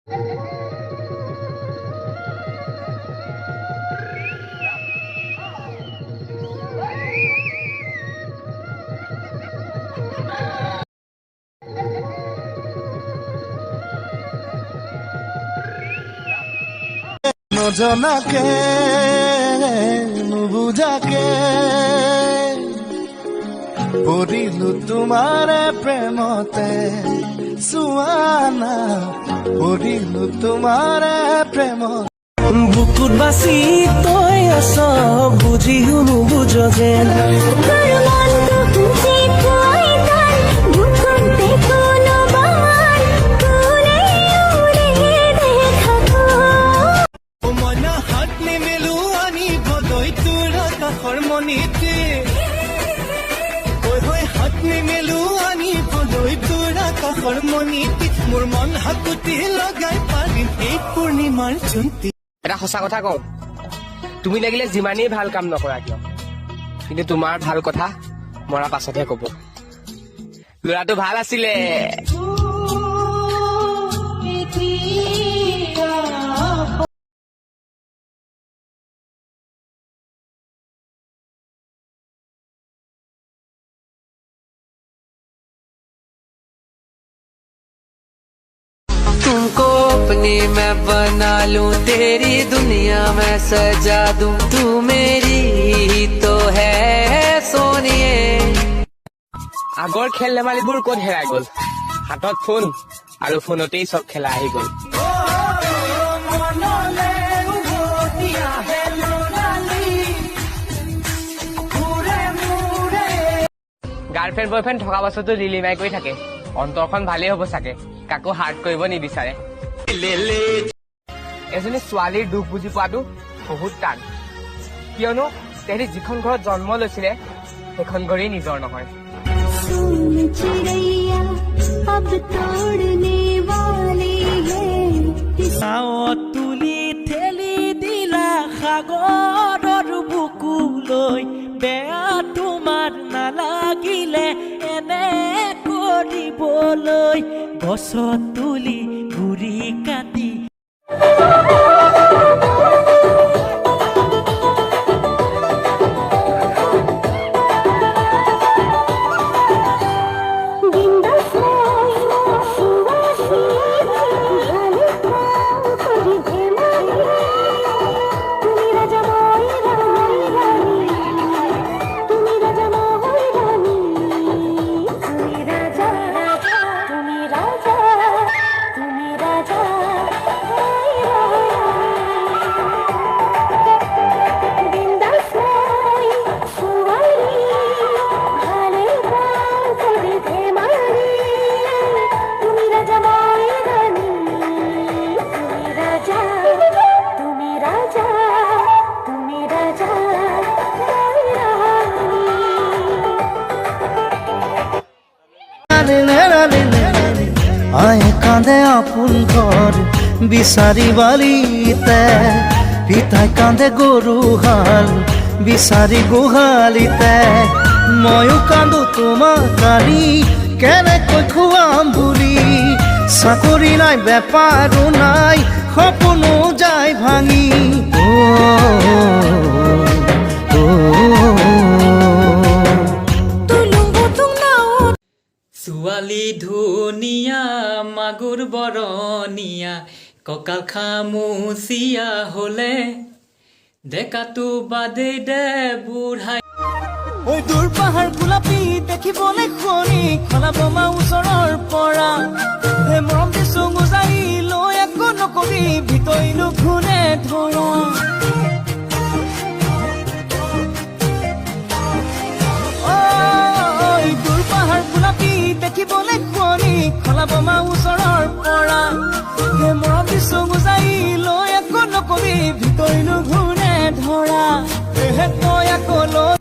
নজনাকে নুবুজাকে পৰিলো তোমাৰে প্ৰেমতে চুৱানা পৰিলো তোমাৰে প্ৰেমত বুকুত বাচি তই আছ বুজিও নুবুজ যেন মোৰ মন হাকুতি লগাই পাৰিম এই পূৰ্ণিমাৰ জোনটি। এটা সঁচা কথা কওঁ, তুমি লাগিলে যিমানেই ভাল কাম নকৰা কিয়, কিন্তু তোমাৰ ভাল কথা মৰা পাছতহে কব। ল'ৰাটো ভাল আছিলে। तुमको अपनी मैं बना लूं, तेरी दुनिया मैं सजा दूं, तू मेरी ही तो है सोनिए। আগৰ খেল ধেমালিবোৰ ক'ত হেৰাই গ'ল? হাতত ফোন আৰু ফোনতেই চব খেলা আহি গ'ল। গাৰ্লফ্ৰেণ্ড বয়ফ্ৰেণ্ড থকা পাছতো লিলিমাই কৰি থাকে, অন্তৰখন ভালেই হ'ব চাগে, কাকো হাৰ্ট কৰিব নিবিচাৰে। এজনী ছোৱালীৰ দুখ বুজি পোৱাটো বহুত টান, কিয়নো তেহেঁতি যিখন ঘৰত জন্ম লৈছিলে সেইখন ঘৰেই নিজৰ নহয়। তুলি ঠেলি দিলা সাগৰৰ বুকুলৈ, বেয়া তোমাৰ নালাগিলে এনে কৰিবলৈ, গছত তুলি গুৰি কাটি আয়ে কাঁদে আপোন ঘৰ বিচাৰি বালিতে, পিতাই কাঁদে গৰু হাল বিচাৰি গোহালিতে, ময়ো কান্দো তোমাক কালি কেনেকৈ খুৱাম বুলি, চাকৰি নাই বেপাৰো নাই সপোনো যায় ভাঙি। ছোৱালী ধুনীয়া মাগুৰ বৰণীয়া, কঁকাল খামুচিয়া হলে ডেকাটো বাদে দে বুঢ়াই। ঐ দূৰ পাহাৰ গোলাপী দেখিবলৈ শুৱনি, খলা বোমা ওচৰৰ পৰা মৰম দিছো গুজাই লৈ একো নকবি, ভিতৰিলো ঘূৰে ধৰা। দূৰ পাহাৰ গোলাপী দেখিবলৈ শুৱনি, খলা বোমা ওচৰৰ পৰা মৰম দিছো গুজাই লৈ একো নকবি, ভিতৰিলো ঘূৰে ধৰা। তই আকৌ লৈ